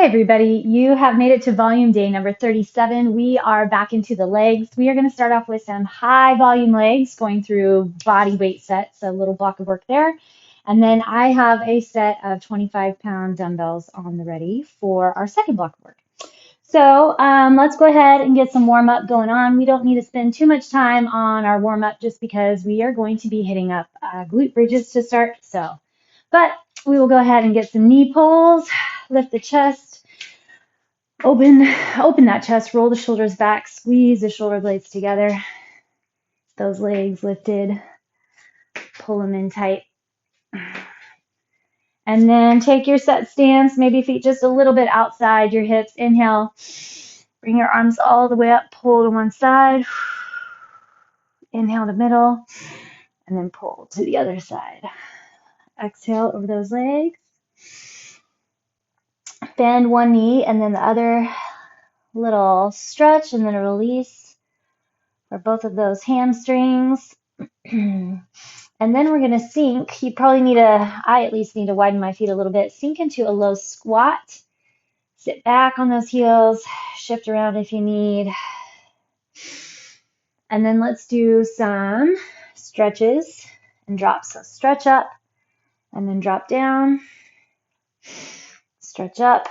Everybody, you have made it to volume day number 37. We are back into the legs. We are going to start off with some high volume legs, going through body weight sets, a little block of work there. And then I have a set of 25-pound dumbbells on the ready for our second block of work. So let's go ahead and get some warm up going on. We don't need to spend too much time on our warm up just because we are going to be hitting up glute bridges to start. But we will go ahead and get some knee pulls, lift the chest, open that chest, roll the shoulders back, squeeze the shoulder blades together, those legs lifted, pull them in tight. And then take your set stance, maybe feet just a little bit outside your hips. Inhale, bring your arms all the way up, pull to one side. Inhale to middle, and then pull to the other side. Exhale over those legs. Bend one knee and then the other, little stretch and then a release for both of those hamstrings. And then we're going to sink. You probably need I at least need to widen my feet a little bit. Sink into a low squat. Sit back on those heels. Shift around if you need. And then let's do some stretches and drops. So stretch up and then drop down. Stretch up,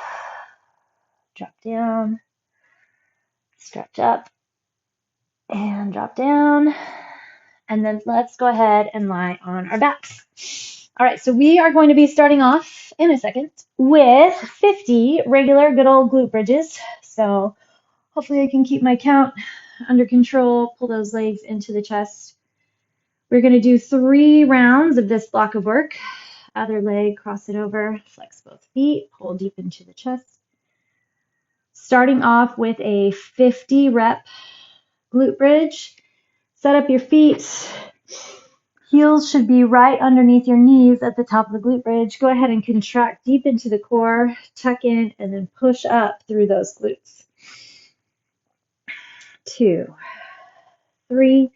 drop down, stretch up, and drop down. And then let's go ahead and lie on our backs. All right, so we are going to be starting off in a second with 50 regular good old glute bridges. So hopefully I can keep my count under control, pull those legs into the chest. We're going to do 3 rounds of this block of work. Other leg, cross it over, flex both feet, pull deep into the chest. Starting off with a 50 rep glute bridge. Set up your feet. Heels should be right underneath your knees at the top of the glute bridge. Go ahead and contract deep into the core, tuck in, and then push up through those glutes. 2, 3.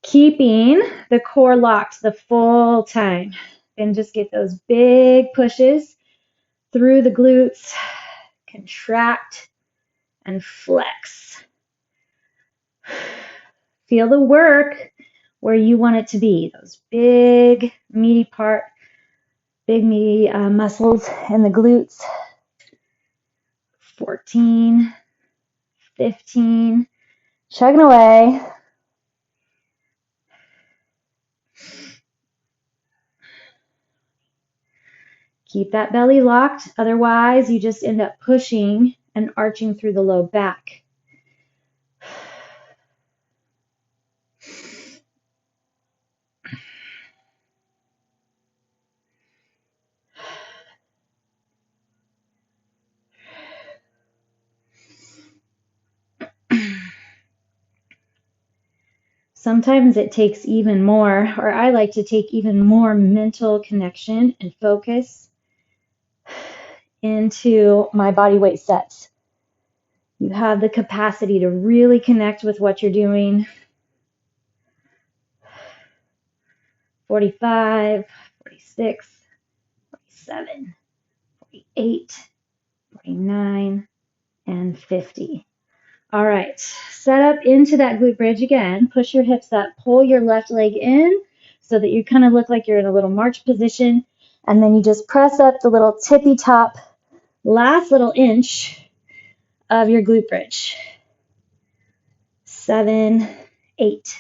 Keeping the core locked the full time. And just get those big pushes through the glutes. Contract and flex. Feel the work where you want it to be. Those big, meaty muscles in the glutes. 14, 15, chugging away. Keep that belly locked. Otherwise, you just end up pushing and arching through the low back. Sometimes it takes even more, or I like to take even more mental connection and focus into my body weight sets. You have the capacity to really connect with what you're doing. 45, 46, 47, 48, 49, and 50. All right, set up into that glute bridge again. Push your hips up, pull your left leg in so that you kind of look like you're in a little march position. And then you just press up the little tippy top, last little inch of your glute bridge. 7, 8.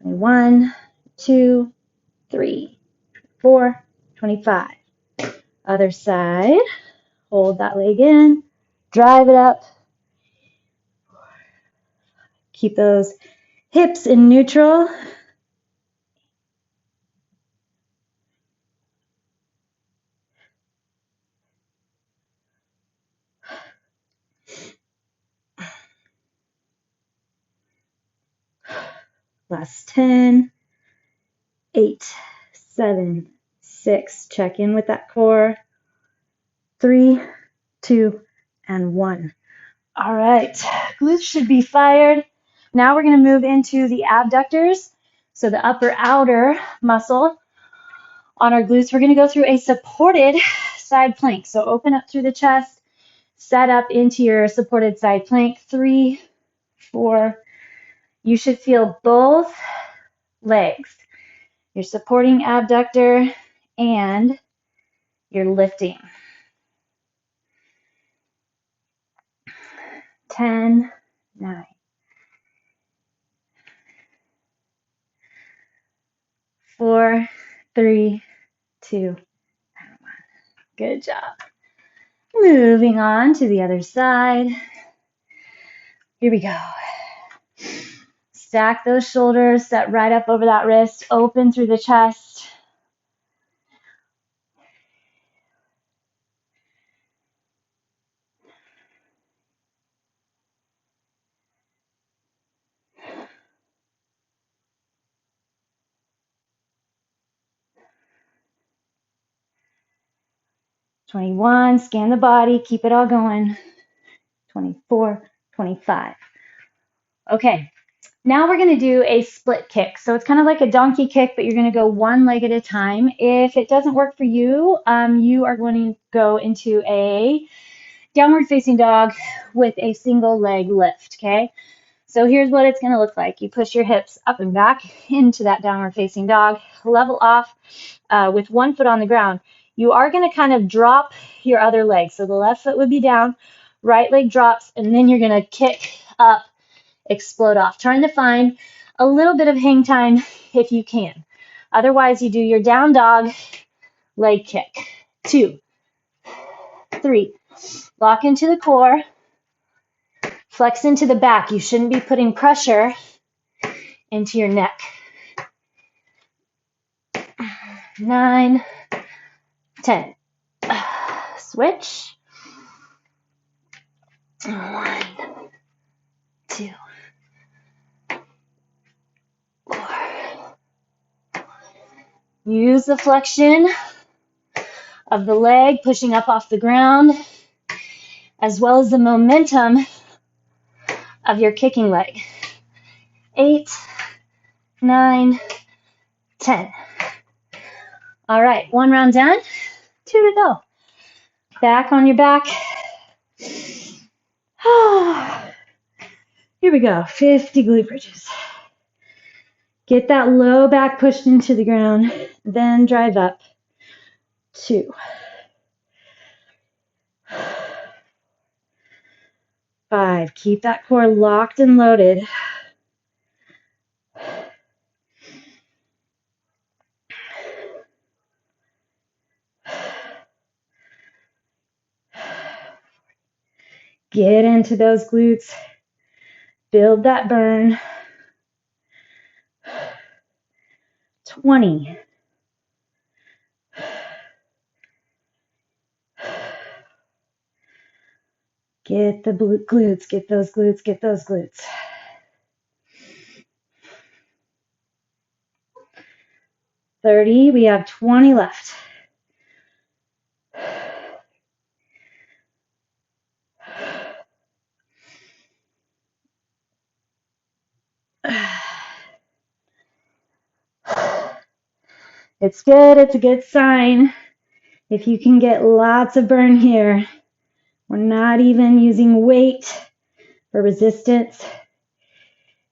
21, 2, 3, 4, 25. Other side. Hold that leg in. Drive it up. Keep those hips in neutral. Last 10, 8, 7, 6. Check in with that core. 3, 2, and 1. All right, glutes should be fired. Now we're going to move into the abductors, so the upper outer muscle on our glutes. We're going to go through a supported side plank. So open up through the chest, set up into your supported side plank. 3, 4. You should feel both legs, your supporting abductor and your lifting. 10, 9. 4, 3, 2, 1. Good job. Moving on to the other side. Here we go. Stack those shoulders, set right up over that wrist, open through the chest. "21, scan the body, keep it all going. 24, 25. Okay, now we're going to do a split kick. So it's kind of like a donkey kick, but you're going to go one leg at a time. If it doesn't work for you, you are going to go into a downward facing dog with a single leg lift, okay? So here's what it's going to look like. You push your hips up and back into that downward facing dog, level off with one foot on the ground. You are going to kind of drop your other leg. So the left foot would be down, right leg drops, and then you're going to kick up, explode off. Trying to find a little bit of hang time if you can. Otherwise, you do your down dog, leg kick. 2, 3. Lock into the core. Flex into the back. You shouldn't be putting pressure into your neck. 9, 10. Switch. 1, 2, 4. Use the flexion of the leg pushing up off the ground, as well as the momentum of your kicking leg. 8, 9, 10. All right, one round done, 2 to go. Back on your back. Here we go, 50 glute bridges. Get that low back pushed into the ground, then drive up. 2, 5. Keep that core locked and loaded. 'Get into those glutes. Build that burn. 20. 'Get the glutes, get those glutes, get those glutes. 30. We have 20 left. It's good. It's a good sign. If you can get lots of burn here, we're not even using weight for resistance.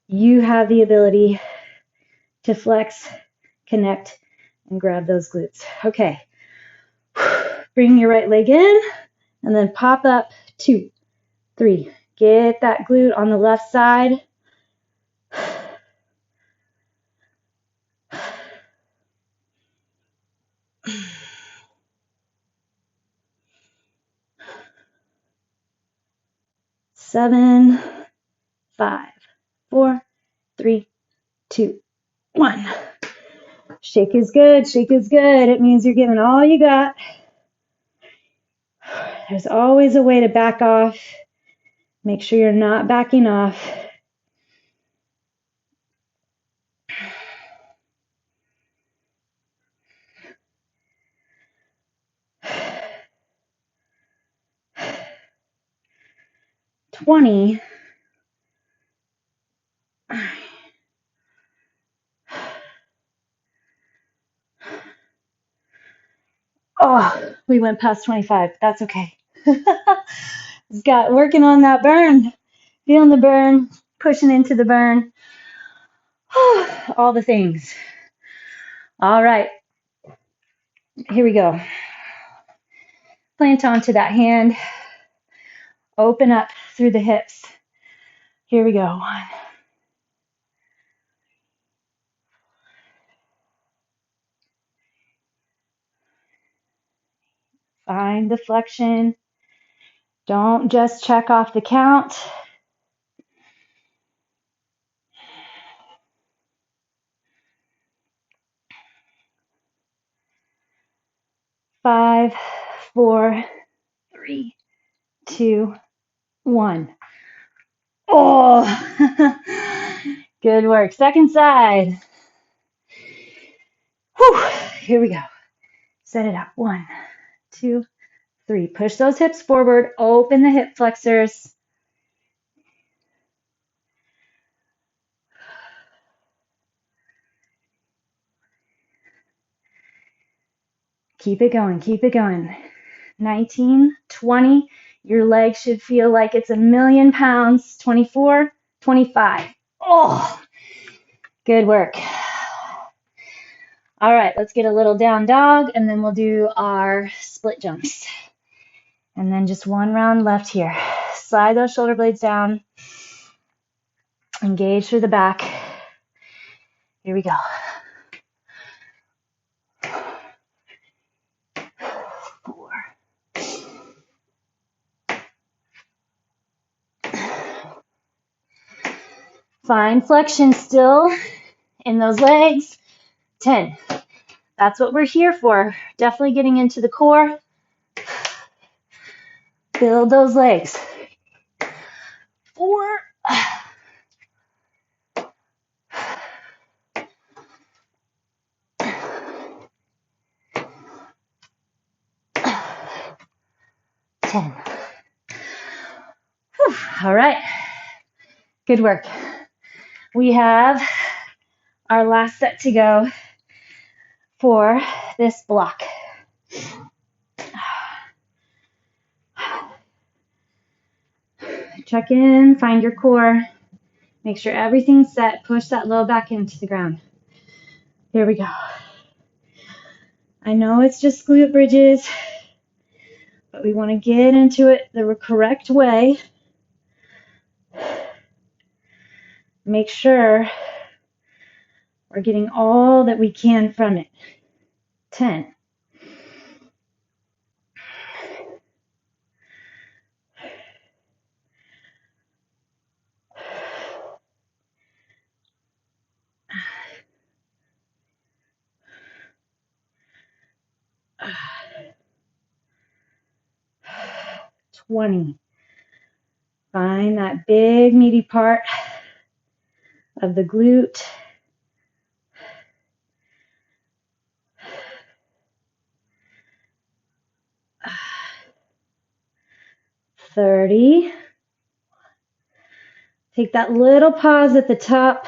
You have the ability to flex, connect, and grab those glutes. Okay. Bring your right leg in and then pop up. 2, 3. Get that glute on the left side. 7, 5, 4, 3, 2, 1. Shake is good. Shake is good. It means you're giving all you got. There's always a way to back off. Make sure you're not backing off. 20. Oh, we went past 25. That's okay. Got working on that burn. Feeling the burn, pushing into the burn. All the things. All right. Here we go. Plant onto that hand. Open up through the hips. Here we go. 1. Find the flexion. Don't just check off the count. 5, 4, 3, 2, 1. Oh, good work. Second side. Whew. Here we go. Set it up. 1, 2, 3. Push those hips forward. Open the hip flexors. Keep it going. Keep it going. 19, 20. Your leg should feel like it's 1,000,000 pounds. 24, 25. Oh, good work. All right, let's get a little down dog, and then we'll do our split jumps. And then just one round left here. Slide those shoulder blades down. Engage through the back. Here we go. 4. Find flexion still in those legs. 10. That's what we're here for. Definitely getting into the core. Build those legs. 4. 10. Whew. All right. Good work. We have our last set to go for this block. Check in, find your core. Make sure everything's set. Push that low back into the ground. Here we go. I know it's just glute bridges, but we want to get into it the correct way. Make sure we're getting all that we can from it. 10. 20. Find that big meaty part of the glute. 30. Take that little pause at the top.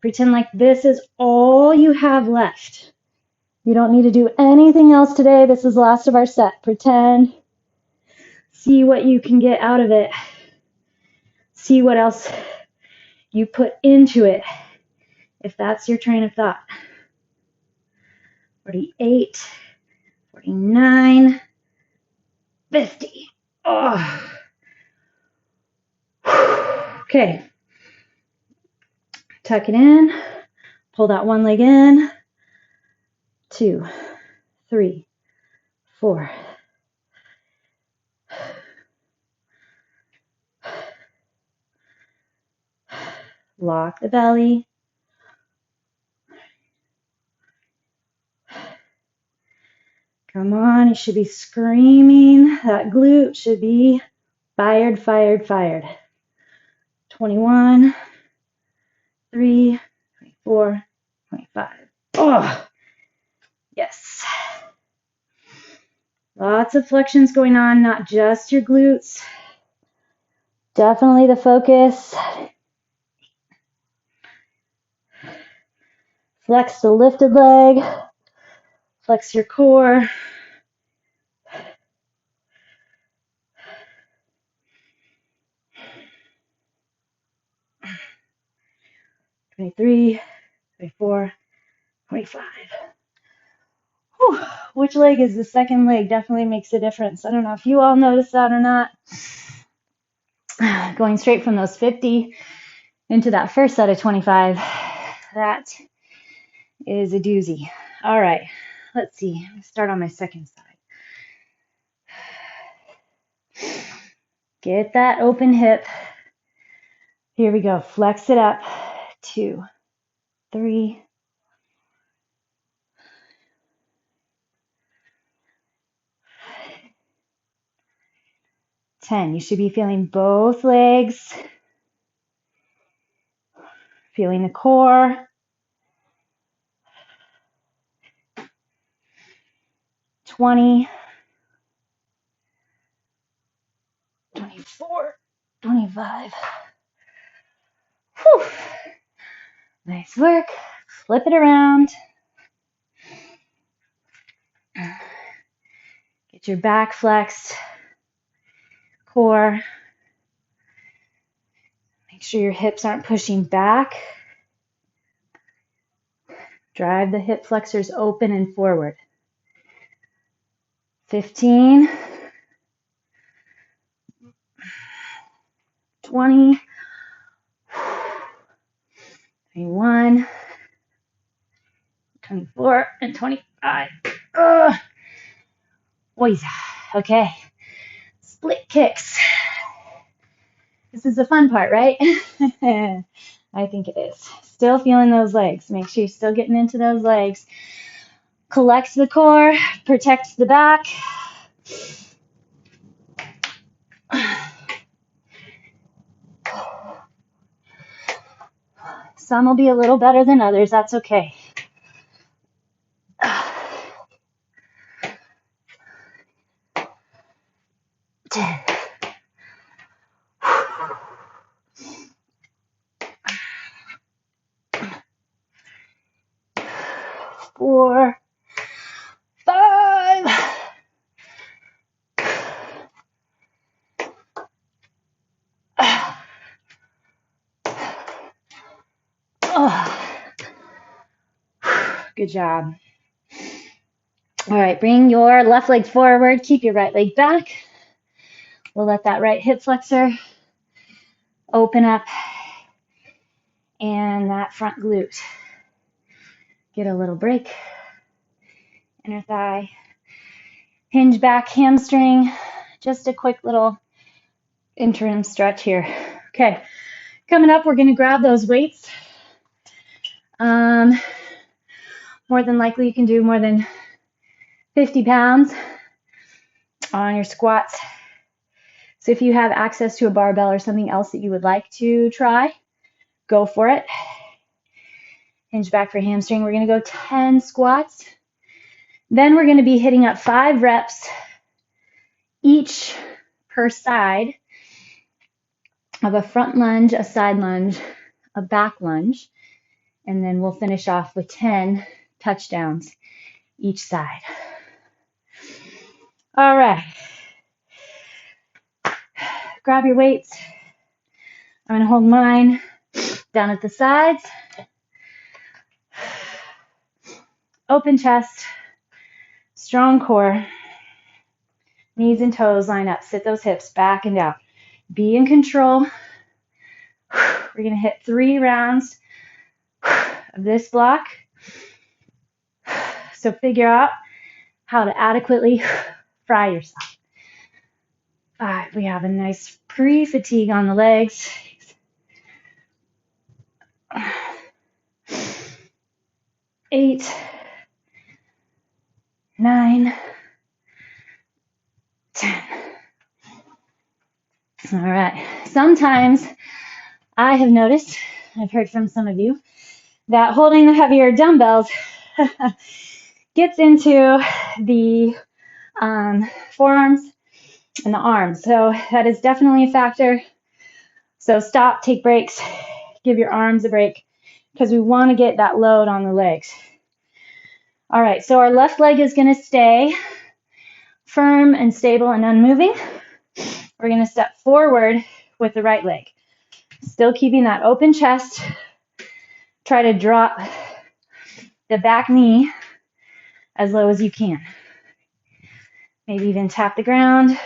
Pretend like this is all you have left. You don't need to do anything else today. This is the last of our set. Pretend. See what you can get out of it. See what else you put into it, if that's your train of thought. 48, 49, 50. Oh. Okay. Tuck it in. Pull that one leg in. 2, 3, 4. Lock the belly. Come on, you should be screaming. That glute should be fired, fired, fired. 21, 3, 24, 25. Oh, Yes. Lots of flexions going on, not just your glutes. Definitely the focus. Flex the lifted leg. Flex your core. "23, 24, 25. Whew. Which leg is the second leg definitely makes a difference. I don't know if you all notice that or not. Going straight from those 50 into that first set of 25, that is a doozy. All right, let's see. Start on my second side. Get that open hip. Here we go. Flex it up. 2, 3, 10. You should be feeling both legs. Feeling the core. 20, 24, 25. Whew. Nice work. Flip it around. Get your back flexed. Core. Make sure your hips aren't pushing back. Drive the hip flexors open and forward. 15, 20, 21, 24, and 25. Boys, okay. Split kicks. This is the fun part, right? I think it is. Still feeling those legs. Make sure you're still getting into those legs. Collect the core, protect the back. Some will be a little better than others. That's okay. 10. 4, 5. Good job. All right, bring your left leg forward. Keep your right leg back. We'll let that right hip flexor open up and that front glute get a little break. Inner thigh. Hinge back, hamstring. Just a quick little interim stretch here. Okay, coming up, we're going to grab those weights. More than likely, you can do more than 50 pounds on your squats. So if you have access to a barbell or something else that you would like to try, go for it. Hinge back for hamstring. We're going to go 10 squats. Then we're going to be hitting up 5 reps each per side of a front lunge, a side lunge, a back lunge, and then we'll finish off with 10 touchdowns each side. All right. Grab your weights. I'm going to hold mine down at the sides. Open chest, strong core, knees and toes line up. Sit those hips back and down. Be in control. We're going to hit 3 rounds of this block. So figure out how to adequately fry yourself. 5, we have a nice pre-fatigue on the legs. 8, 9, 10. All right. Sometimes I have noticed, I've heard from some of you, that holding the heavier dumbbells gets into the forearms and the arms. So that is definitely a factor. So stop, take breaks, give your arms a break because we want to get that load on the legs. All right, so our left leg is going to stay firm and stable and unmoving. We're going to step forward with the right leg. Still keeping that open chest. Try to drop the back knee as low as you can. Maybe even tap the ground.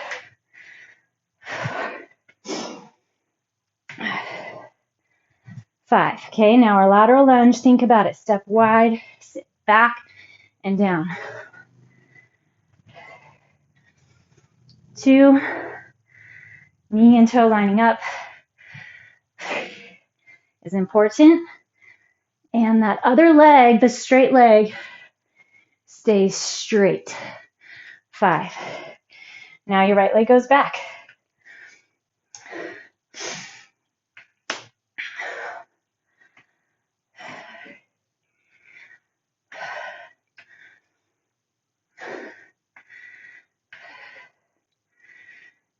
5. Okay, now our lateral lunge, think about it. Step wide, sit back and down. 2, knee and toe lining up is important. And that other leg, the straight leg, stays straight. 5. Now your right leg goes back.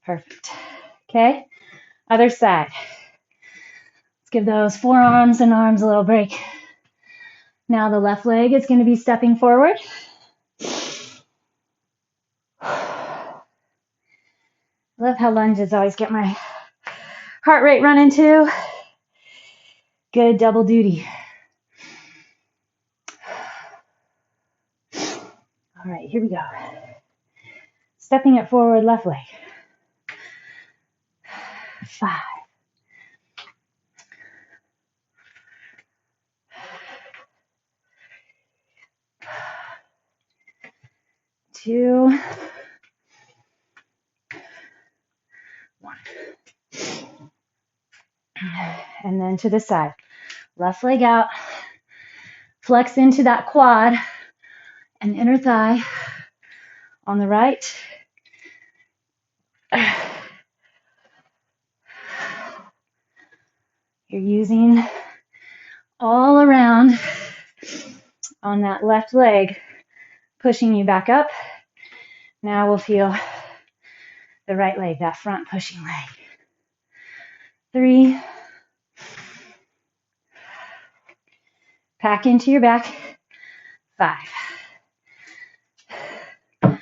Perfect. Okay, other side. Let's give those forearms and arms a little break. Now the left leg is going to be stepping forward. I love how lunges always get my heart rate running too. Good double duty. All right, here we go. Stepping it forward, left leg. 5. 2. 1. And then to the side. Left leg out. Flex into that quad and inner thigh on the right. You're using all around on that left leg, pushing you back up. Now we'll feel the right leg, that front pushing leg. 3. Pack into your back. 5. All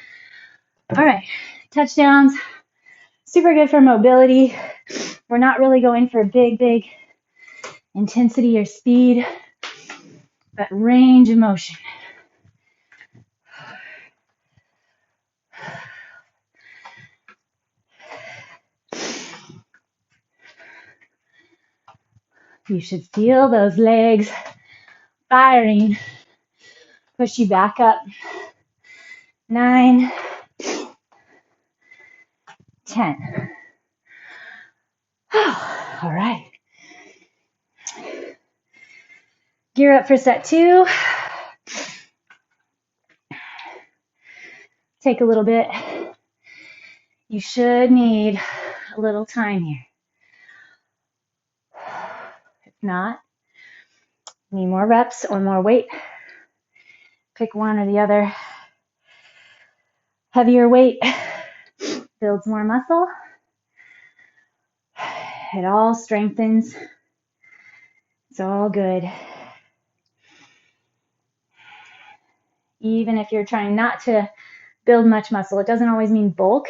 right, touchdowns. Super good for mobility. We're not really going for big intensity or speed, but range of motion. You should feel those legs firing. Push you back up. 9, 10. All right. Gear up for set 2. Take a little bit. You should need a little time here. If not, need more reps or more weight. Pick one or the other. Heavier weight builds more muscle. It all strengthens. It's all good. Even if you're trying not to build much muscle, it doesn't always mean bulk.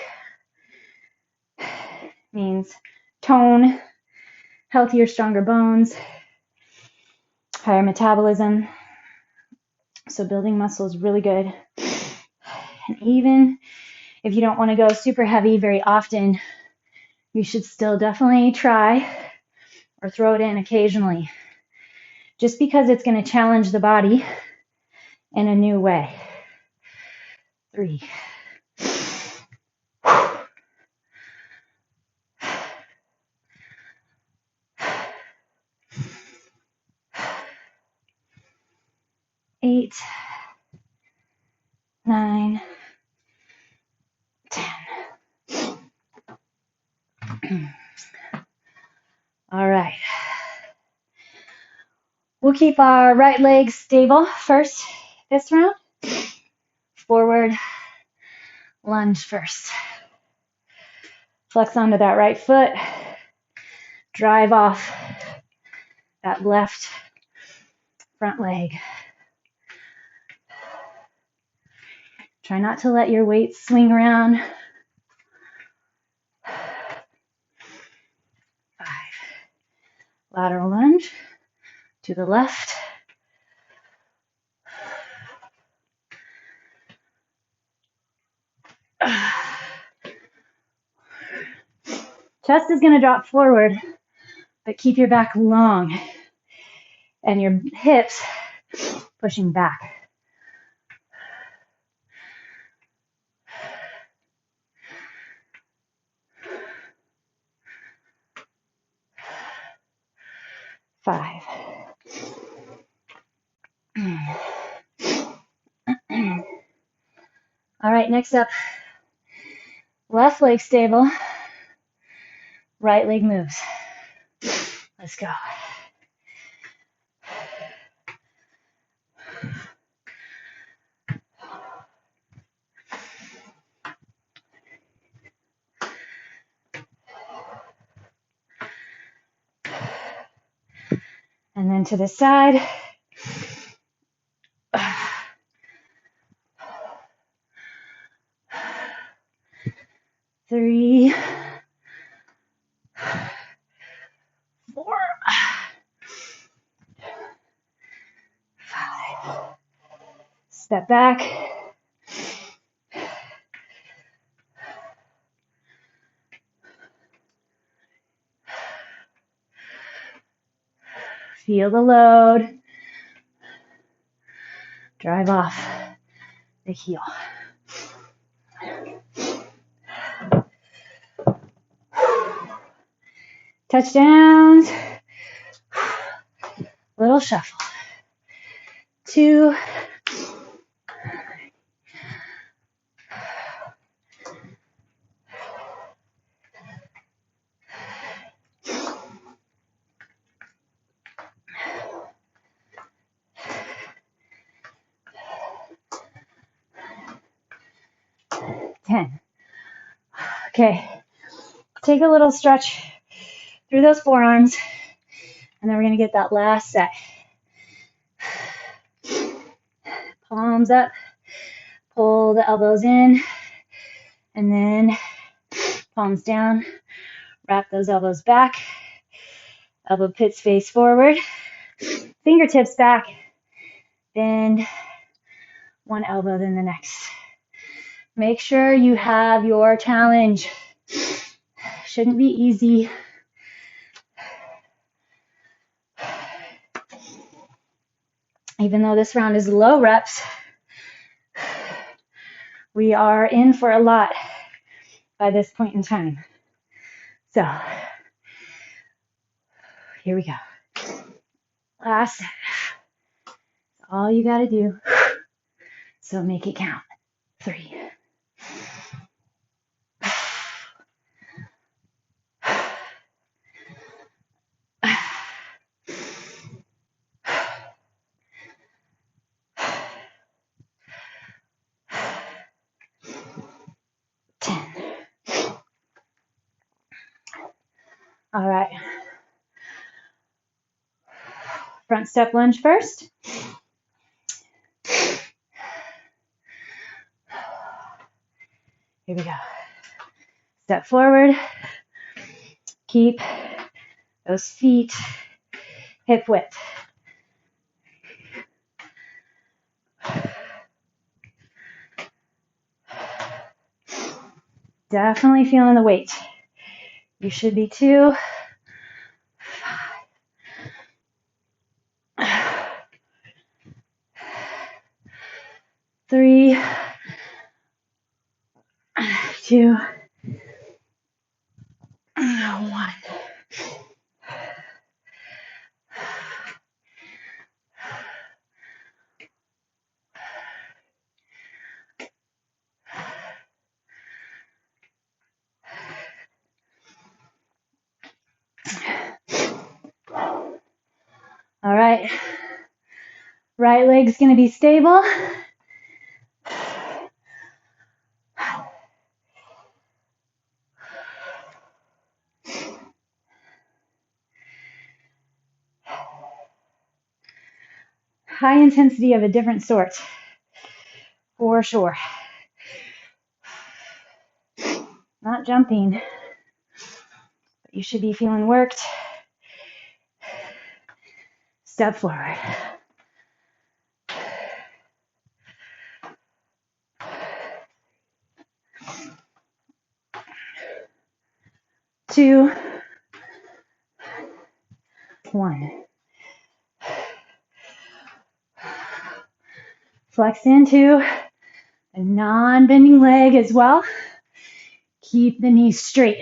It means tone, healthier, stronger bones, higher metabolism. So building muscle is really good. And even if you don't want to go super heavy very often, you should still definitely try or throw it in occasionally, just because it's going to challenge the body in a new way. 3. 8, 9, 10. All right. We'll keep our right leg stable first this round. forward lunge first. Flex onto that right foot. Drive off that left front leg. Try not to let your weight swing around. 5. Lateral lunge to the left. Chest is going to drop forward, but keep your back long and your hips pushing back. Five. All right, next up, left leg stable, right leg moves. Let's go. And then to the side. 3, 4, 5. Step back. Feel the load. Drive off the heel. Touchdowns. Little shuffle. 2. 10. Okay, take a little stretch through those forearms, and then we're going to get that last set. Palms up, pull the elbows in, and then palms down, wrap those elbows back, elbow pits face forward, fingertips back, bend one elbow, then the next. Make sure you have your challenge. Shouldn't be easy. Even though this round is low reps, we are in for a lot by this point in time. So, here we go. Last set. That's all you gotta do. So make it count. 3. 10. All right. Front step lunge first. Here we go. Step forward. Keep those feet hip width. Definitely feeling the weight. You should be too. 5. 3, 2, 1. All right. Right leg's going to be stable. high intensity of a different sort, for sure. Not jumping, but you should be feeling worked. Step forward. 2, 1. Flex into a non-bending leg as well. Keep the knees straight.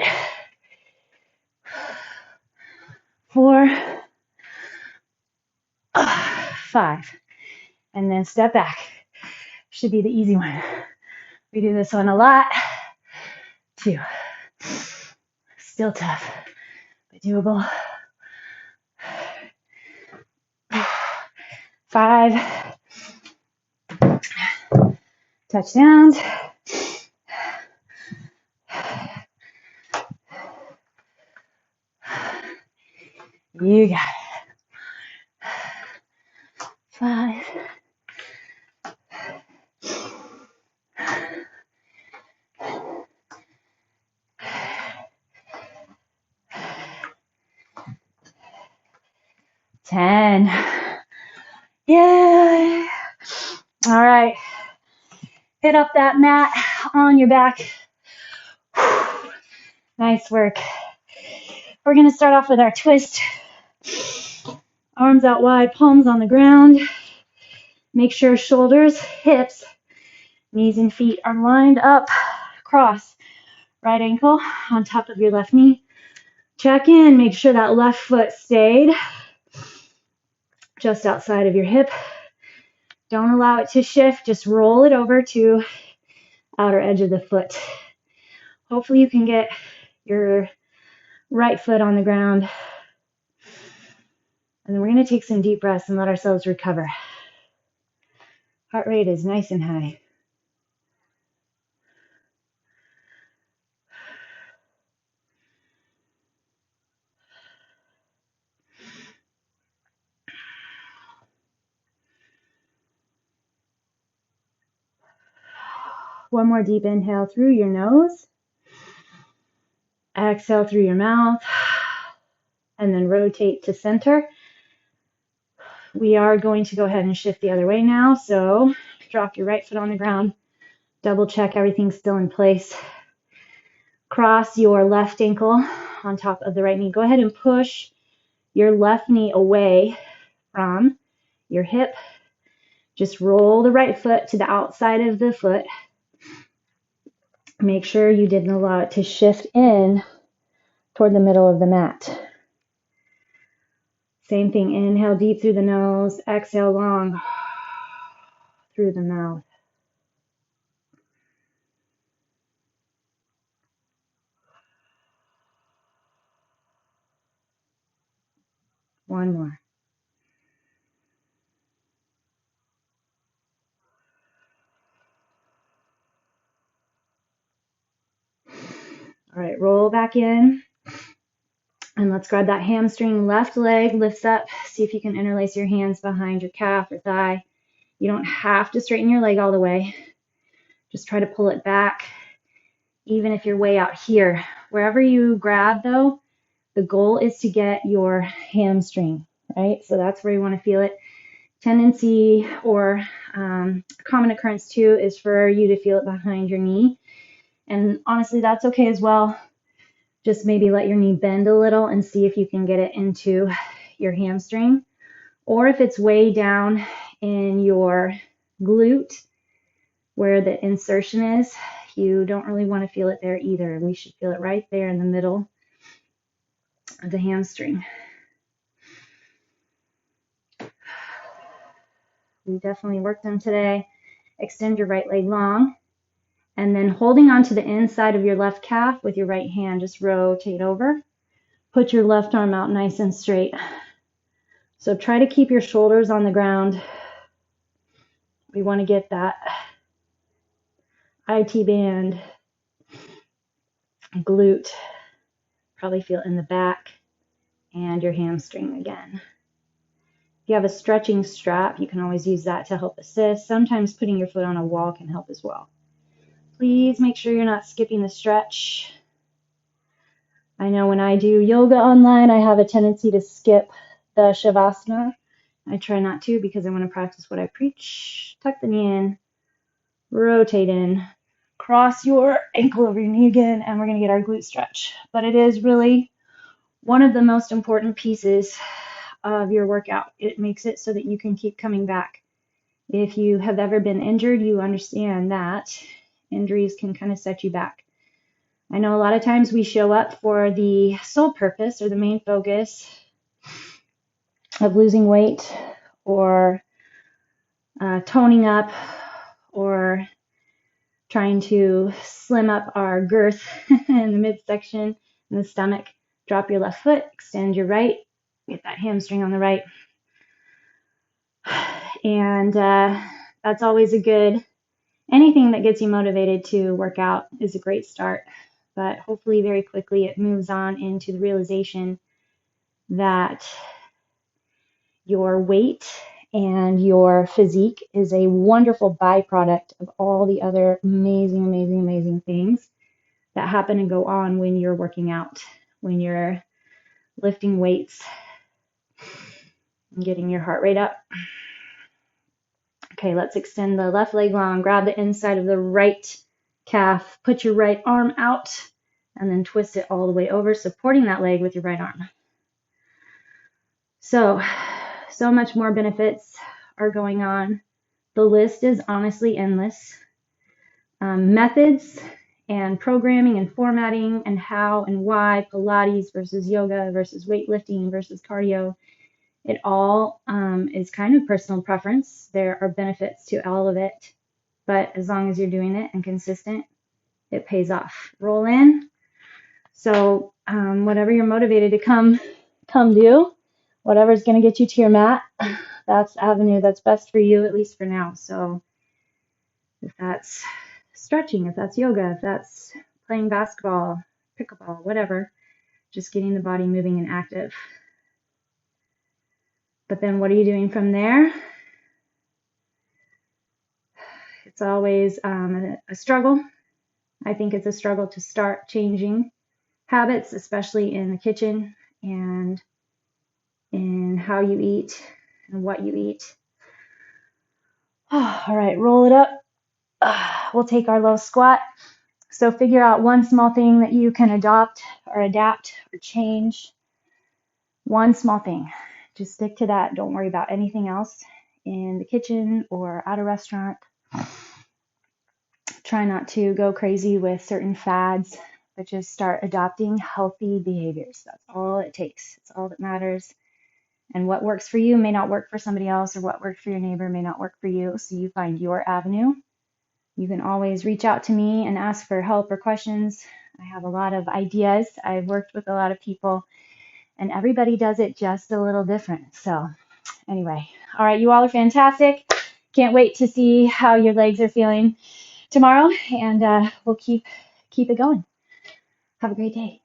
4, 5. And then step back. Should be the easy one. We do this one a lot. 2. Still tough, but doable. 5. Touchdowns. You got it. 5. 10. Yeah. All right. Hit up that mat on your back. Nice work. We're going to start off with our twist. Arms out wide, palms on the ground. Make sure shoulders, hips, knees and feet are lined up. Cross. Right ankle on top of your left knee. Check in. Make sure that left foot stayed just outside of your hip. Don't allow it to shift. Just roll it over to outer edge of the foot. Hopefully you can get your right foot on the ground. And then we're going to take some deep breaths and let ourselves recover. Heart rate is nice and high. One more deep inhale through your nose. Exhale through your mouth. And then rotate to center. We are going to go ahead and shift the other way now. So drop your right foot on the ground. Double check everything's still in place. Cross your left ankle on top of the right knee. Go ahead and push your left knee away from your hip. Just roll the right foot to the outside of the foot. Make sure you didn't allow it to shift in toward the middle of the mat. Same thing, inhale deep through the nose, exhale long through the mouth. One more. All right, roll back in. And let's grab that hamstring. Left leg lifts up. See if you can interlace your hands behind your calf or thigh. You don't have to straighten your leg all the way. Just try to pull it back, even if you're way out here. Wherever you grab, though, the goal is to get your hamstring, right? So that's where you want to feel it. Tendency or common occurrence, too, is for you to feel it behind your knee. And honestly, that's okay as well. Just maybe let your knee bend a little and see if you can get it into your hamstring. Or if it's way down in your glute where the insertion is, you don't really want to feel it there either. We should feel it right there in the middle of the hamstring. We definitely worked them today. Extend your right leg long. And then holding onto the inside of your left calf with your right hand, just rotate over. Put your left arm out nice and straight. So try to keep your shoulders on the ground. We want to get that IT band, glute, probably feel it in the back, and your hamstring again. you have a stretching strap, you can always use that to help assist. Sometimes putting your foot on a wall can help as well. Please make sure you're not skipping the stretch. I know when I do yoga online, I have a tendency to skip the Shavasana. I try not to because I want to practice what I preach. Tuck the knee in, rotate in, cross your ankle over your knee again, and we're going to get our glute stretch. But it is really one of the most important pieces of your workout. It makes it so that you can keep coming back. If you have ever been injured, you understand that injuries can kind of set you back. I know a lot of times we show up for the sole purpose or the main focus of losing weight or toning up or trying to slim up our girth in the midsection in the stomach. Drop your left foot, extend your right, get that hamstring on the right. And that's always a good, anything that gets you motivated to work out is a great start. But hopefully very quickly it moves on into the realization that your weight and your physique is a wonderful byproduct of all the other amazing, amazing, amazing things that happen and go on when you're working out, when you're lifting weights and getting your heart rate up. Okay, let's extend the left leg long, grab the inside of the right calf, put your right arm out, and then twist it all the way over, supporting that leg with your right arm. So much more benefits are going on. The list is honestly endless. Methods and programming and formatting and how and why Pilates versus yoga versus weightlifting versus cardio, it all is kind of personal preference. There are benefits to all of it, but as long as you're doing it and consistent, it pays off. Roll in. So whatever you're motivated to come do, whatever's going to get you to your mat, that's the avenue that's best for you, at least for now. So if that's stretching, if that's yoga, if that's playing basketball, pickleball, whatever, just getting the body moving and active. But then what are you doing from there? It's always a struggle. I think it's a struggle to start changing habits, especially in the kitchen and in how you eat and what you eat. All right, roll it up. We'll take our low squat. So figure out one small thing that you can adopt or adapt or change. One small thing. Just stick to that. Don't worry about anything else in the kitchen or at a restaurant. Try not to go crazy with certain fads, but just start adopting healthy behaviors. That's all it takes. It's all that matters. And what works for you may not work for somebody else, or what worked for your neighbor may not work for you. So you find your avenue. You can always reach out to me and ask for help or questions. I have a lot of ideas. I've worked with a lot of people, and everybody does it just a little different. So anyway, all right, you all are fantastic. Can't wait to see how your legs are feeling tomorrow, and we'll keep it going. Have a great day.